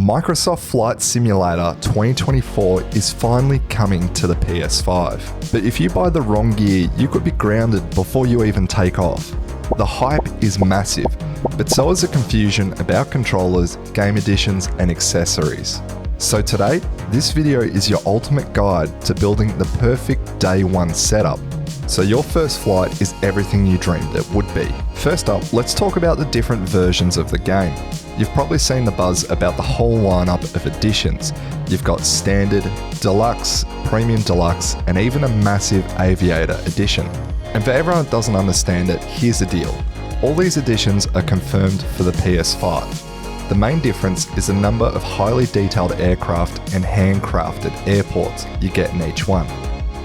Microsoft Flight Simulator 2024 is finally coming to the PS5. But if you buy the wrong gear, you could be grounded before you even take off. The hype is massive, but so is the confusion about controllers, game editions, and accessories. So today, this video is your ultimate guide to building the perfect day one setup, so your first flight is everything you dreamed it would be. First up, let's talk about the different versions of the game. You've probably seen the buzz about the whole lineup of editions. You've got Standard, Deluxe, Premium Deluxe, and even a massive Aviator edition. And for everyone that doesn't understand it, here's the deal. All these editions are confirmed for the PS5. The main difference is the number of highly detailed aircraft and handcrafted airports you get in each one.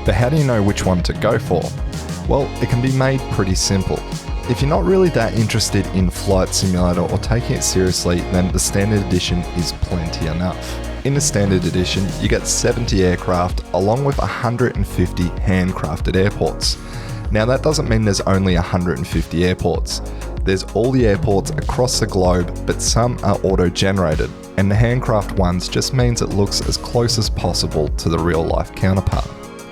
But how do you know which one to go for? Well, it can be made pretty simple. If you're not really that interested in Flight Simulator or taking it seriously, then the Standard Edition is plenty enough. In the Standard Edition, you get 70 aircraft along with 150 handcrafted airports. Now that doesn't mean there's only 150 airports. There's all the airports across the globe, but some are auto-generated, and the handcraft ones just means it looks as close as possible to the real-life counterpart.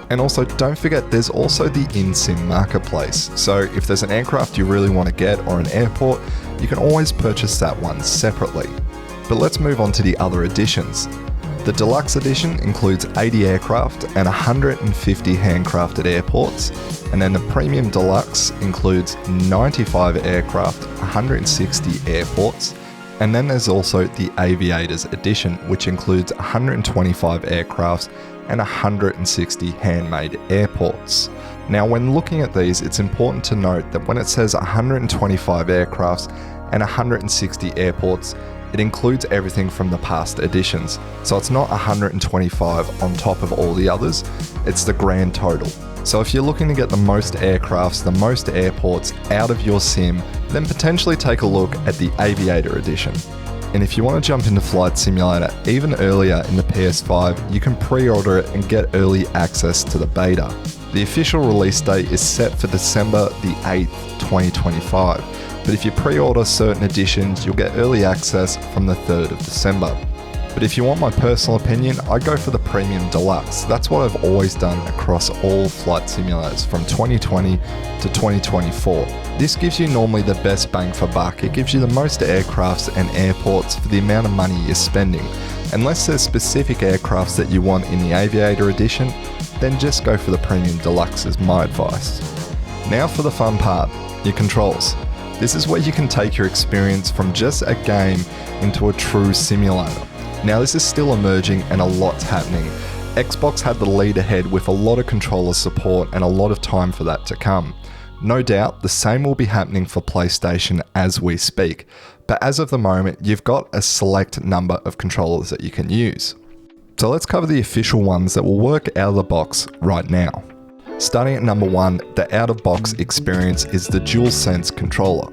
And also, don't forget there's also the in-sim marketplace, so if there's an aircraft you really want to get or an airport, you can always purchase that one separately. But let's move on to the other editions. The Deluxe Edition includes 80 aircraft and 150 handcrafted airports, and then the Premium Deluxe includes 95 aircraft, 160 airports, and then there's also the Aviators Edition, which includes 125 aircraft and 160 handmade airports. Now when looking at these, it's important to note that when it says 125 aircrafts and 160 airports, it includes everything from the past editions. So it's not 125 on top of all the others, it's the grand total. So if you're looking to get the most aircrafts, the most airports out of your sim, then potentially take a look at the Aviator Edition. And if you want to jump into Flight Simulator even earlier in the PS5, you can pre-order it and get early access to the beta. The official release date is set for December the 8th, 2025, but if you pre-order certain editions, you'll get early access from the 3rd of December. But if you want my personal opinion, I go for the Premium Deluxe. That's what I've always done across all flight simulators from 2020 to 2024. This gives you normally the best bang for buck. It gives you the most aircrafts and airports for the amount of money you're spending. Unless there's specific aircrafts that you want in the Aviator Edition, then just go for the Premium Deluxe is my advice. Now for the fun part, your controls. This is where you can take your experience from just a game into a true simulator. Now this is still emerging and a lot's happening. Xbox had the lead ahead with a lot of controller support and a lot of time for that to come. No doubt the same will be happening for PlayStation as we speak, but as of the moment you've got a select number of controllers that you can use. So let's cover the official ones that will work out of the box right now. Starting at number 1, the out of box experience is the DualSense controller.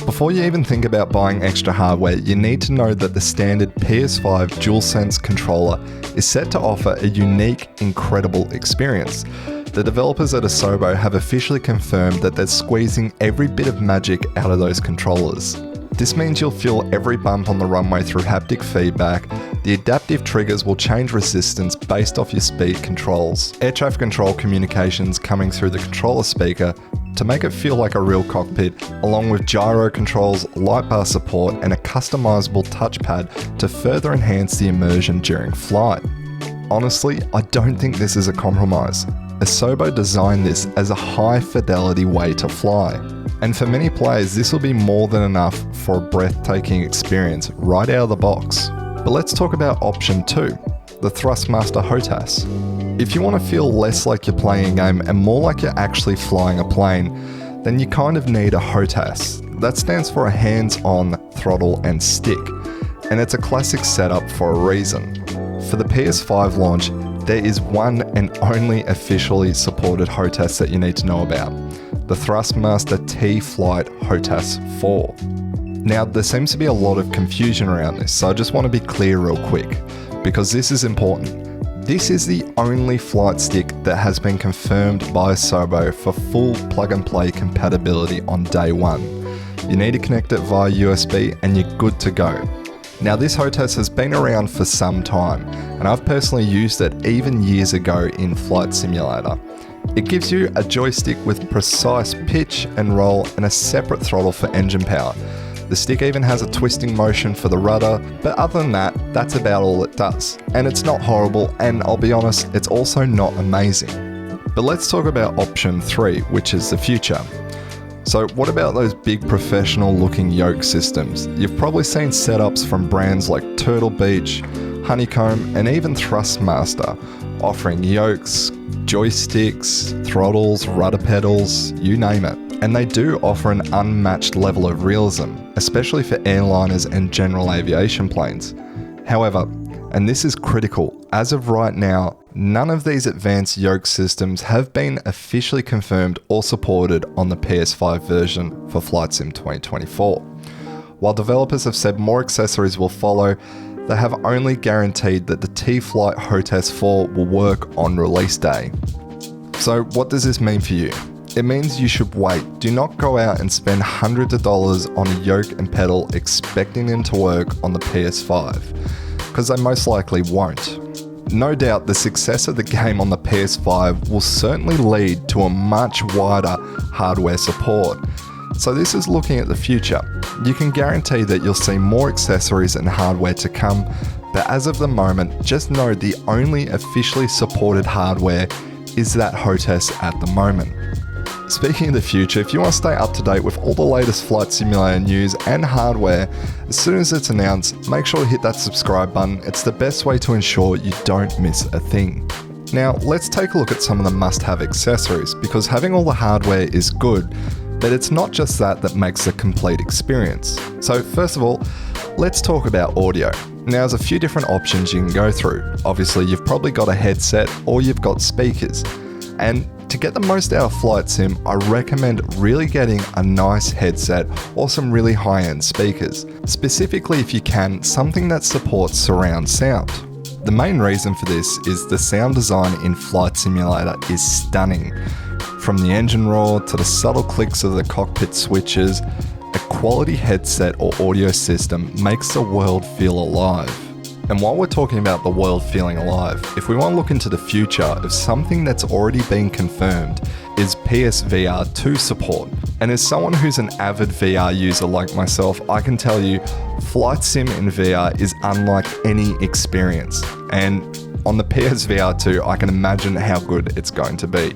Before you even think about buying extra hardware, you need to know that the standard PS5 DualSense controller is set to offer a unique, incredible experience. The developers at Asobo have officially confirmed that they're squeezing every bit of magic out of those controllers. This means you'll feel every bump on the runway through haptic feedback. The adaptive triggers will change resistance based off your speed controls. Air traffic control communications coming through the controller speaker to make it feel like a real cockpit, along with gyro controls, light bar support, and a customizable touchpad to further enhance the immersion during flight. Honestly, I don't think this is a compromise. Asobo designed this as a high fidelity way to fly. And for many players, this will be more than enough for a breathtaking experience right out of the box. But let's talk about option 2, the Thrustmaster HOTAS. If you want to feel less like you're playing a game and more like you're actually flying a plane, then you kind of need a HOTAS. That stands for a hands-on throttle and stick, and it's a classic setup for a reason. For the PS5 launch, there is one and only officially supported HOTAS that you need to know about, the Thrustmaster T-Flight HOTAS 4. Now, there seems to be a lot of confusion around this, so I just want to be clear real quick, because this is important. This is the only flight stick that has been confirmed by Asobo for full plug-and-play compatibility on day one. You need to connect it via USB and you're good to go. Now this HOTAS has been around for some time, and I've personally used it even years ago in Flight Simulator. It gives you a joystick with precise pitch and roll and a separate throttle for engine power. The stick even has a twisting motion for the rudder, but other than that, that's about all it does. And it's not horrible, and I'll be honest, it's also not amazing. But let's talk about option 3, which is the future. So what about those big professional looking yoke systems? You've probably seen setups from brands like Turtle Beach, Honeycomb, and even Thrustmaster, offering yokes, joysticks, throttles, rudder pedals, you name it. And they do offer an unmatched level of realism, especially for airliners and general aviation planes. However, and this is critical, as of right now, none of these advanced yoke systems have been officially confirmed or supported on the PS5 version for Flight Sim 2024. While developers have said more accessories will follow, they have only guaranteed that the T-Flight HOTAS 4 will work on release day. So what does this mean for you? It means you should wait. Do not go out and spend hundreds of dollars on a yoke and pedal expecting them to work on the PS5, because they most likely won't. No doubt the success of the game on the PS5 will certainly lead to a much wider hardware support. So this is looking at the future. You can guarantee that you'll see more accessories and hardware to come, but as of the moment, just know the only officially supported hardware is that HOTAS at the moment. Speaking of the future, if you want to stay up to date with all the latest Flight Simulator news and hardware, as soon as it's announced, make sure to hit that subscribe button. It's the best way to ensure you don't miss a thing. Now, let's take a look at some of the must-have accessories, because having all the hardware is good, but it's not just that makes a complete experience. So first of all, let's talk about audio. Now, there's a few different options you can go through. Obviously, you've probably got a headset or you've got speakers. And to get the most out of Flight Sim, I recommend really getting a nice headset or some really high-end speakers. Specifically, if you can, something that supports surround sound. The main reason for this is the sound design in Flight Simulator is stunning. From the engine roar to the subtle clicks of the cockpit switches, a quality headset or audio system makes the world feel alive. And while we're talking about the world feeling alive, if we want to look into the future of something that's already been confirmed, is PSVR 2 support. And as someone who's an avid VR user like myself, I can tell you, Flight Sim in VR is unlike any experience. And on the PSVR 2, I can imagine how good it's going to be.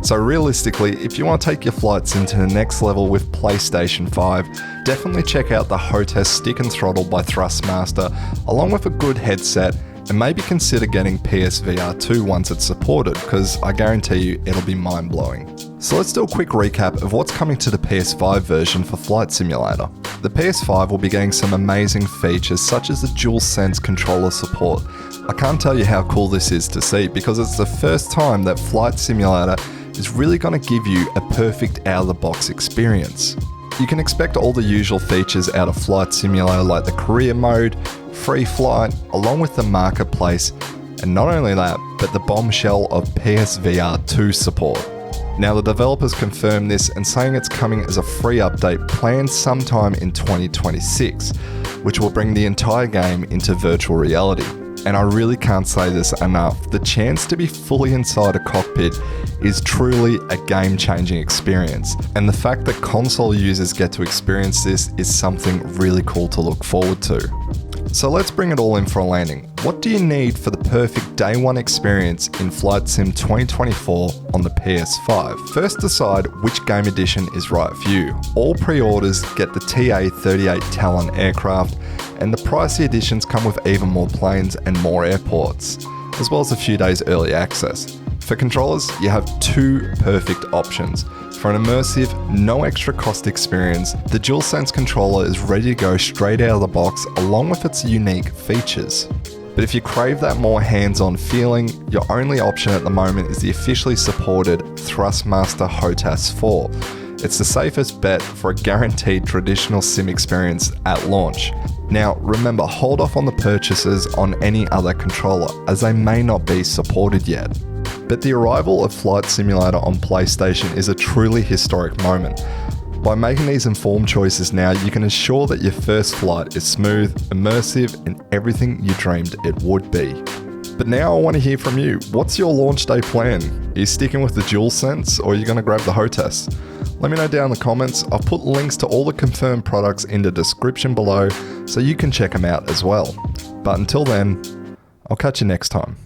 So realistically, if you want to take your Flight Sim to the next level with PlayStation 5, definitely check out the HOTAS Stick and Throttle by Thrustmaster, along with a good headset, and maybe consider getting PSVR 2 once it's supported, because I guarantee you it'll be mind-blowing. So let's do a quick recap of what's coming to the PS5 version for Flight Simulator. The PS5 will be getting some amazing features such as the DualSense controller support. I can't tell you how cool this is to see, because it's the first time that Flight Simulator is really going to give you a perfect out-of-the-box experience. You can expect all the usual features out of Flight Simulator like the career mode, free flight, along with the marketplace, and not only that, but the bombshell of PSVR 2 support. Now the developers confirmed this and saying it's coming as a free update planned sometime in 2026, which will bring the entire game into virtual reality. And I really can't say this enough, the chance to be fully inside a cockpit is truly a game-changing experience. And the fact that console users get to experience this is something really cool to look forward to. So let's bring it all in for a landing. What do you need for the perfect day one experience in Flight Sim 2024 on the PS5? First, decide which game edition is right for you. All pre-orders get the TA-38 Talon aircraft, and the pricey editions come with even more planes and more airports, as well as a few days early access. For controllers, you have two perfect options. For an immersive, no extra cost experience, the DualSense controller is ready to go straight out of the box along with its unique features. But if you crave that more hands-on feeling, your only option at the moment is the officially supported Thrustmaster HOTAS 4. It's the safest bet for a guaranteed traditional sim experience at launch. Now remember, hold off on the purchases on any other controller as they may not be supported yet. But the arrival of Flight Simulator on PlayStation is a truly historic moment. By making these informed choices now, you can ensure that your first flight is smooth, immersive, and everything you dreamed it would be. But now I want to hear from you. What's your launch day plan? Are you sticking with the DualSense or are you going to grab the hotas? Let me know down in the comments. I've put links to all the confirmed products in the description below so you can check them out as well. But until then, I'll catch you next time.